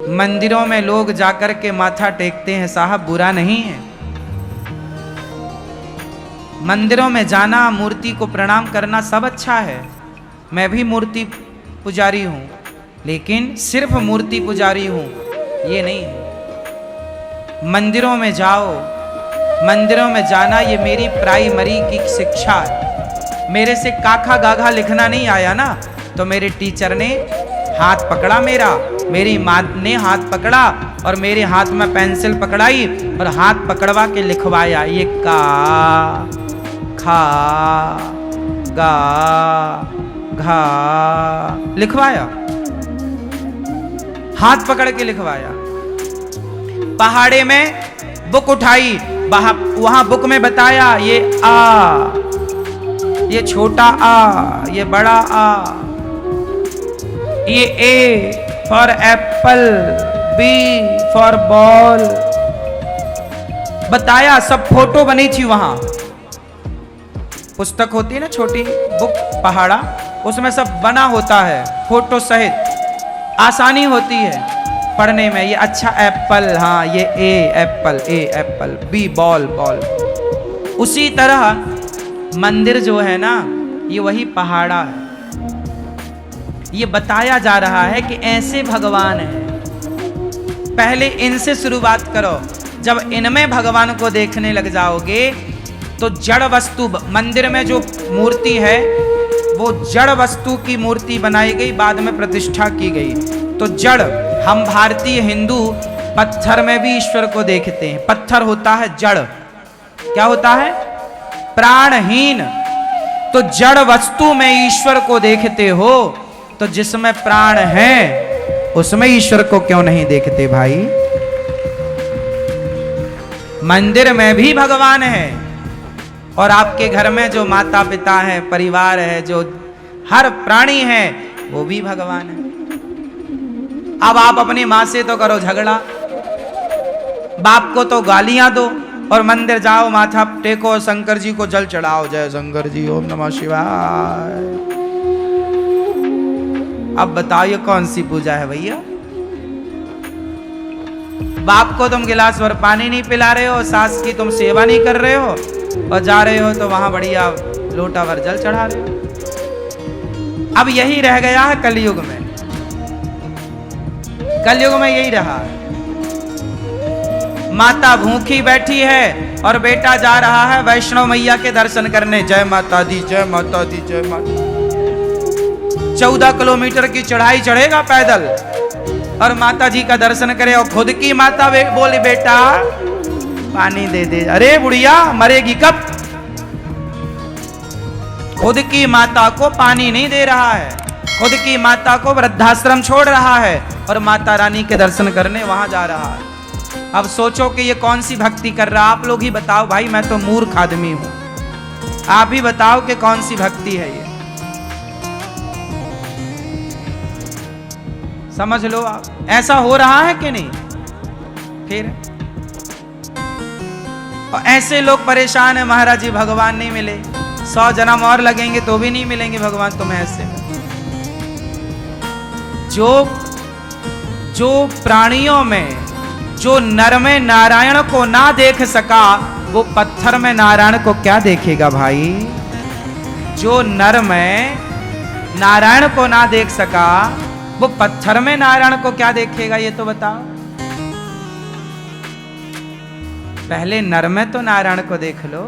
मंदिरों में लोग जाकर के माथा टेकते हैं, साहब बुरा नहीं है। मंदिरों में जाना, मूर्ति को प्रणाम करना सब अच्छा है। मैं भी मूर्ति पुजारी हूं, लेकिन सिर्फ मूर्ति पुजारी हूं ये नहीं है। मंदिरों में जाओ, मंदिरों में जाना ये मेरी प्राइमरी की शिक्षा है। मेरे से काखा गाघा लिखना नहीं आया ना, तो मेरे टीचर ने हाथ पकड़ा मेरा, मेरी माँ ने हाथ पकड़ा और मेरे हाथ में पेंसिल पकड़ाई और हाथ पकड़वा के लिखवाया, ये का खा गा घा लिखवाया, हाथ पकड़ के लिखवाया। पहाड़े में बुक उठाई, वहां बुक में बताया ये आ, ये छोटा आ, ये बड़ा आ, ये A for apple, B for ball बताया। सब फोटो बनी थी वहां। पुस्तक होती है ना छोटी बुक पहाड़ा, उसमें सब बना होता है फोटो सहित, आसानी होती है पढ़ने में। ये अच्छा एप्पल, हाँ ये ए एप्पल, ए एप्पल, बी बॉल बॉल। उसी तरह मंदिर जो है ना, ये वही पहाड़ा है। ये बताया जा रहा है कि ऐसे भगवान हैं। पहले इनसे शुरुआत करो। जब इनमें भगवान को देखने लग जाओगे तो जड़ वस्तु, मंदिर में जो मूर्ति है वो जड़ वस्तु की मूर्ति बनाई गई, बाद में प्रतिष्ठा की गई। तो जड़, हम भारतीय हिंदू पत्थर में भी ईश्वर को देखते हैं। पत्थर होता है जड़, क्या होता है? प्राणहीन। तो जड़ वस्तु में ईश्वर को देखते हो, तो जिसमें प्राण है उसमें ईश्वर को क्यों नहीं देखते भाई? मंदिर में भी भगवान है, और आपके घर में जो माता पिता है, परिवार है, जो हर प्राणी है, वो भी भगवान है। अब आप अपनी माँ से तो करो झगड़ा, बाप को तो गालियां दो, और मंदिर जाओ, माथा टेको, शंकर जी को जल चढ़ाओ, जय शंकर जी, ओम नमः शिवाय। अब बताइए कौन सी पूजा है भैया? बाप को तुम गिलास भर पानी नहीं पिला रहे हो, सास की तुम सेवा नहीं कर रहे हो, और जा रहे हो तो वहां बढ़िया लोटा भर जल चढ़ा रहे हो। अब यही रह गया है कलयुग में। कलयुग में यही रहा है। माता भूखी बैठी है और बेटा जा रहा है वैष्णो मैया के दर्शन करने। जय माता दी, जय माता दी, जय माता। 14 किलोमीटर की चढ़ाई चढ़ेगा पैदल और माता जी का दर्शन करे, और खुद की माता बोली बेटा पानी दे दे। अरे बुढ़िया मरेगी कब? खुद की माता को पानी नहीं दे रहा है, खुद की माता को वृद्धाश्रम छोड़ रहा है और माता रानी के दर्शन करने वहां जा रहा है। अब सोचो कि ये कौन सी भक्ति कर रहा? आप लोग ही बताओ भाई, मैं तो मूर्ख आदमी हूं। आप ही बताओ कि कौन सी भक्ति है ये? समझ लो आप, ऐसा हो रहा है कि नहीं? फिर और ऐसे लोग परेशान है, महाराज जी भगवान नहीं मिले, 100 जन्म और लगेंगे तो भी नहीं मिलेंगे भगवान तुम्हें। ऐसे जो प्राणियों में, जो नर में नारायण को ना देख सका, वो पत्थर में नारायण को क्या देखेगा भाई? जो नर में नारायण को ना देख सका, वो पत्थर में नारायण को क्या देखेगा? ये तो बताओ। पहले नर में तो नारायण को देख लो,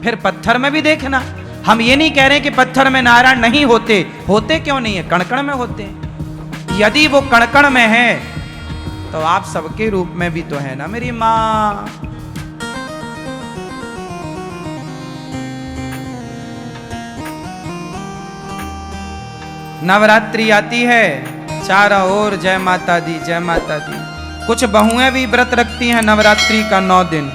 फिर पत्थर में भी देखना। हम ये नहीं कह रहे कि पत्थर में नारायण नहीं होते, होते क्यों नहीं है? कण-कण में होते हैं। यदि वो कण-कण में है तो आप सबके रूप में भी तो है ना मेरी माँ। नवरात्रि आती है, चारों ओर जय माता दी, जय माता दी। कुछ बहुएं भी व्रत रखती हैं नवरात्रि का 9 दिन,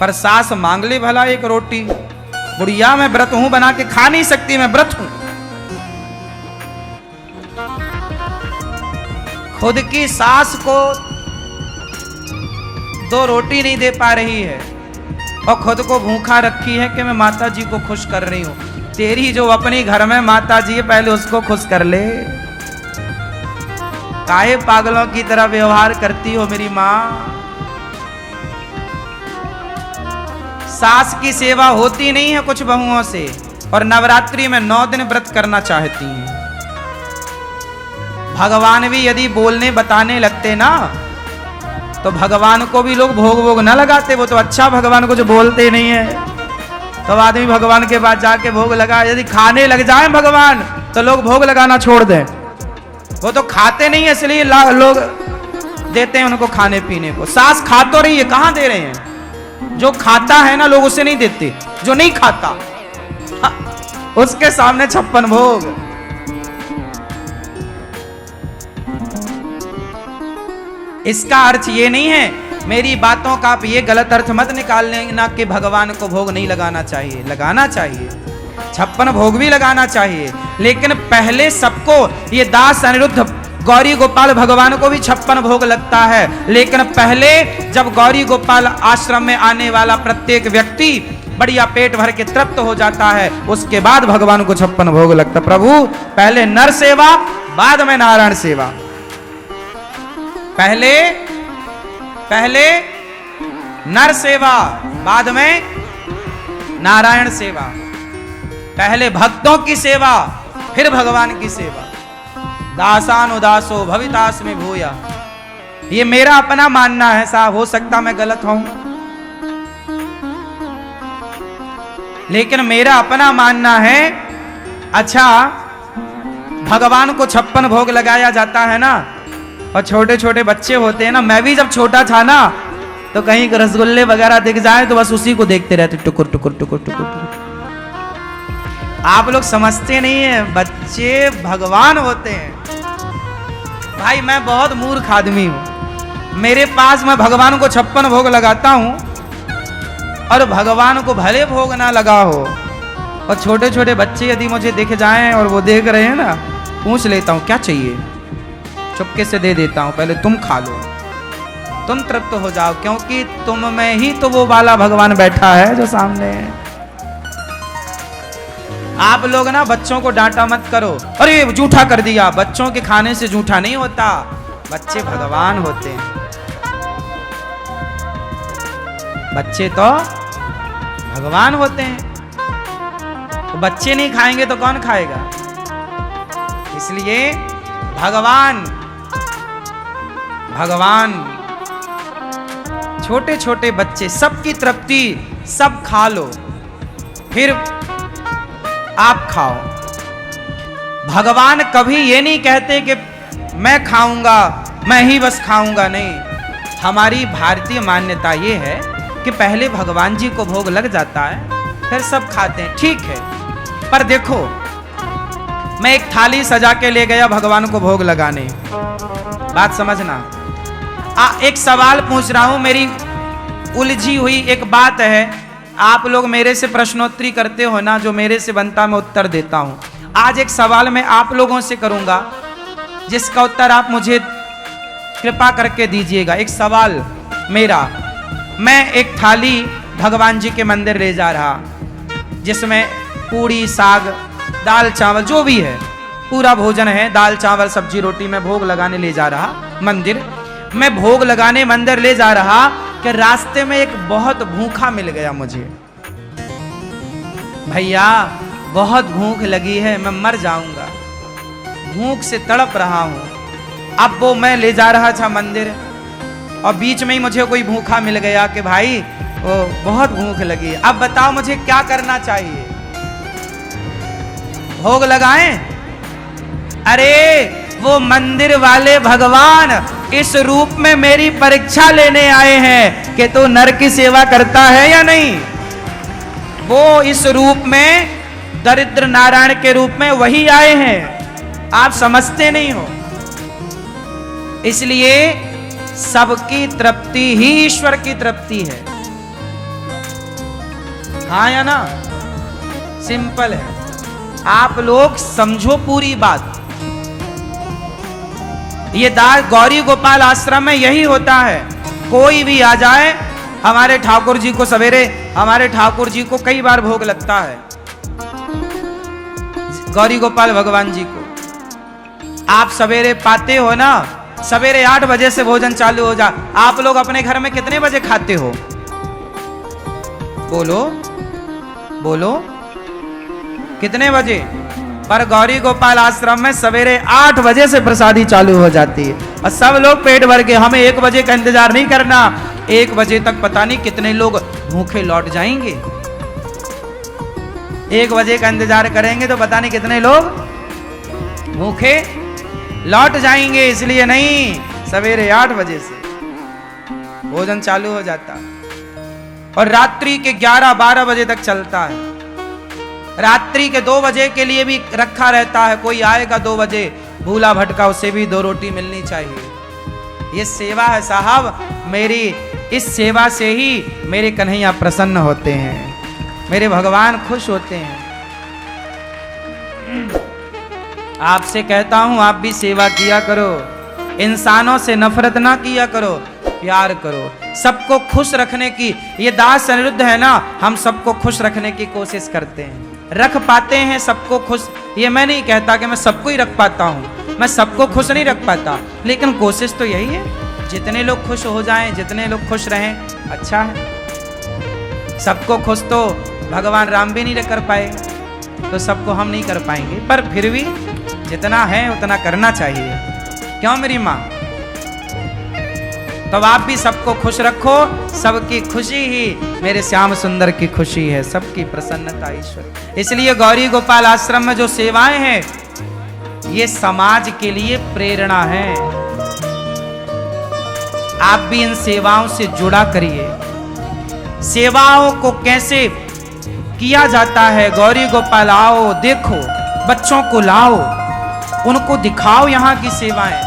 पर सास मांग ले भला एक रोटी। बुढ़िया मैं व्रत हूं, बना के खा नहीं सकती, मैं व्रत हूं। खुद की सास को 2 रोटी नहीं दे पा रही है और खुद को भूखा रखी है कि मैं माता जी को खुश कर रही हूं। तेरी जो अपने घर में माता जी है, पहले उसको खुश कर ले। काहे पागलों की तरह व्यवहार करती हो मेरी माँ। सास की सेवा होती नहीं है कुछ बहुओं से, और नवरात्रि में 9 दिन व्रत करना चाहती हैं। भगवान भी यदि बोलने बताने लगते ना, तो भगवान को भी लोग भोग भोग न लगाते। वो तो अच्छा भगवान को जो बोलते नहीं है, तो आदमी भगवान के पास जाके भोग लगा। यदि खाने लग जाए भगवान, तो लोग भोग लगाना छोड़ दें। वो तो खाते नहीं है, इसलिए लोग देते हैं उनको खाने पीने को। सास खा तो रही है, कहां दे रहे हैं? जो खाता है ना, लोग उसे नहीं देते। जो नहीं खाता, उसके सामने 56 भोग। इसका अर्थ ये नहीं है, मेरी बातों का आप ये गलत अर्थ मत निकाल लेना कि भगवान को भोग नहीं लगाना चाहिए। लगाना चाहिए, 56 भोग भी लगाना चाहिए, लेकिन पहले सबको, ये दास अनिरुद्ध गौरी गोपाल भगवान को भी 56 भोग लगता है, लेकिन पहले जब गौरी गोपाल आश्रम में आने वाला प्रत्येक व्यक्ति बढ़िया पेट भर के तृप्त हो जाता है, उसके बाद भगवान को 56 भोग लगता। प्रभु पहले नर सेवा, बाद में नारायण सेवा। पहले नर सेवा, बाद में नारायण सेवा। पहले भक्तों की सेवा, फिर भगवान की सेवा। दासानुदासो भवितास्मि भूया, ये मेरा अपना मानना है साहब, हो सकता मैं गलत हूं, लेकिन मेरा अपना मानना है। अच्छा, भगवान को 56 भोग लगाया जाता है ना, और छोटे छोटे बच्चे होते हैं ना। मैं भी जब छोटा था ना, तो कहीं रसगुल्ले वगैरह दिख जाए तो बस उसी को देखते रहते, टुकुर टुकुर टुकुर टुकुर टुकुर। आप लोग समझते नहीं है, बच्चे भगवान होते हैं। भाई मैं बहुत मूर्ख आदमी हूं, मेरे पास मैं भगवान को 56 भोग लगाता हूं, और भगवान को भले भोग ना लगा हो, और छोटे छोटे बच्चे यदि मुझे दिख जाएं और वो देख रहे हैं ना, पूछ लेता हूं क्या चाहिए, चुपके से दे देता हूं, पहले तुम खा लो, तुम तृप्त हो जाओ, क्योंकि तुम में ही तो वो वाला भगवान बैठा है जो सामने है। आप लोग ना बच्चों को डांटा मत करो, अरे जूठा कर दिया। बच्चों के खाने से जूठा नहीं होता, बच्चे भगवान होते हैं। बच्चे तो भगवान होते हैं, तो बच्चे नहीं खाएंगे तो कौन खाएगा? इसलिए भगवान छोटे छोटे बच्चे, सबकी तृप्ति, सब खा लो, फिर आप खाओ। भगवान कभी ये नहीं कहते कि मैं खाऊंगा, मैं ही बस खाऊंगा, नहीं। हमारी भारतीय मान्यता ये है कि पहले भगवान जी को भोग लग जाता है, फिर सब खाते हैं, ठीक है। पर देखो, मैं एक थाली सजा के ले गया भगवान को भोग लगाने, बात समझना। एक सवाल पूछ रहा हूं, मेरी उलझी हुई एक बात है। आप लोग मेरे से प्रश्नोत्तरी करते हो ना, जो मेरे से बनता मैं उत्तर देता हूं। आज एक सवाल मैं आप लोगों से करूंगा, जिसका उत्तर आप मुझे कृपा करके दीजिएगा। एक सवाल मेरा, मैं एक थाली भगवान जी के मंदिर ले जा रहा, जिसमें पूड़ी, साग, दाल, चावल, जो भी है पूरा भोजन है, दाल, चावल, सब्जी, रोटी, मैं भोग लगाने ले जा रहा मंदिर। मैं भोग लगाने मंदिर ले जा रहा कि रास्ते में एक बहुत भूखा मिल गया मुझे। भैया बहुत भूख लगी है, मैं मर जाऊंगा, भूख से तड़प रहा हूं। अब वो मैं ले जा रहा था मंदिर, और बीच में ही मुझे कोई भूखा मिल गया कि भाई वो बहुत भूख लगी है, अब बताओ मुझे क्या करना चाहिए? भोग लगाएं? अरे वो मंदिर वाले भगवान इस रूप में मेरी परीक्षा लेने आए हैं कि तू नर की सेवा करता है या नहीं। वो इस रूप में, दरिद्र नारायण के रूप में वही आए हैं, आप समझते नहीं हो। इसलिए सबकी तृप्ति ही ईश्वर की तृप्ति है, हाँ या ना? सिंपल है, आप लोग समझो पूरी बात। ये दास गौरी गोपाल आश्रम में यही होता है, कोई भी आ जाए, हमारे ठाकुर जी को सवेरे, हमारे ठाकुर जी को कई बार भोग लगता है, गौरी गोपाल भगवान जी को। आप सवेरे पाते हो ना, सवेरे 8 बजे से भोजन चालू हो जा। आप लोग अपने घर में कितने बजे खाते हो? बोलो बोलो, कितने बजे? पर गौरी गोपाल आश्रम में सवेरे 8 बजे से प्रसादी चालू हो जाती है और सब लोग पेट भर के, हमें 1 बजे का इंतजार नहीं करना। 1 बजे तक पता नहीं कितने लोग भूखे लौट जाएंगे। 1 बजे का इंतजार करेंगे तो पता नहीं कितने लोग भूखे लौट जाएंगे। इसलिए नहीं, सवेरे 8 बजे से भोजन चालू हो जाता और रात्रि के 11-12 बजे तक चलता है। रात्रि के 2 बजे के लिए भी रखा रहता है, कोई आएगा 2 बजे भूला भटका, उसे भी 2 रोटी मिलनी चाहिए। ये सेवा है साहब मेरी। इस सेवा से ही मेरे कन्हैया प्रसन्न होते हैं, मेरे भगवान खुश होते हैं। आपसे कहता हूं आप भी सेवा किया करो, इंसानों से नफरत ना किया करो, प्यार करो। सबको खुश रखने की, ये दास अनिरुद्ध है ना, हम सबको खुश रखने की कोशिश करते हैं, रख पाते हैं सबको खुश। ये मैं नहीं कहता कि मैं सबको ही रख पाता हूं, मैं सबको खुश नहीं रख पाता, लेकिन कोशिश तो यही है जितने लोग खुश हो जाएं, जितने लोग खुश रहें, अच्छा है। सबको खुश तो भगवान राम भी नहीं कर पाए, तो सबको हम नहीं कर पाएंगे, पर फिर भी जितना है उतना करना चाहिए। क्यों मेरी माँ? तो आप भी सबको खुश रखो, सबकी खुशी ही मेरे श्याम सुंदर की खुशी है, सबकी प्रसन्नता ईश्वर। इसलिए गौरी गोपाल आश्रम में जो सेवाएं हैं ये समाज के लिए प्रेरणा है। आप भी इन सेवाओं से जुड़ा करिए। सेवाओं को कैसे किया जाता है, गौरी गोपाल आओ देखो, बच्चों को लाओ, उनको दिखाओ यहाँ की सेवाएं,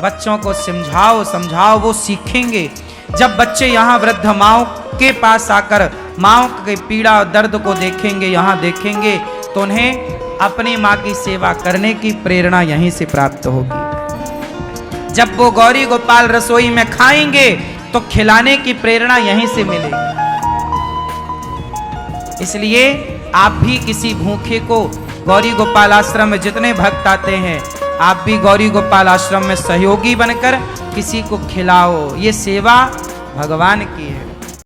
बच्चों को समझाओ, वो सीखेंगे। जब बच्चे यहाँ वृद्ध माओ के पास आकर माओ के पीड़ा और दर्द को देखेंगे, यहाँ देखेंगे, तो उन्हें अपनी माँ की सेवा करने की प्रेरणा यहीं से प्राप्त होगी। जब वो गौरी गोपाल रसोई में खाएंगे तो खिलाने की प्रेरणा यहीं से मिलेगी। इसलिए आप भी किसी भूखे को गौरी गोपाल आश्रम में जितने भक्त आते हैं, आप भी गौरी गोपाल आश्रम में सहयोगी बनकर किसी को खिलाओ। ये सेवा भगवान की है।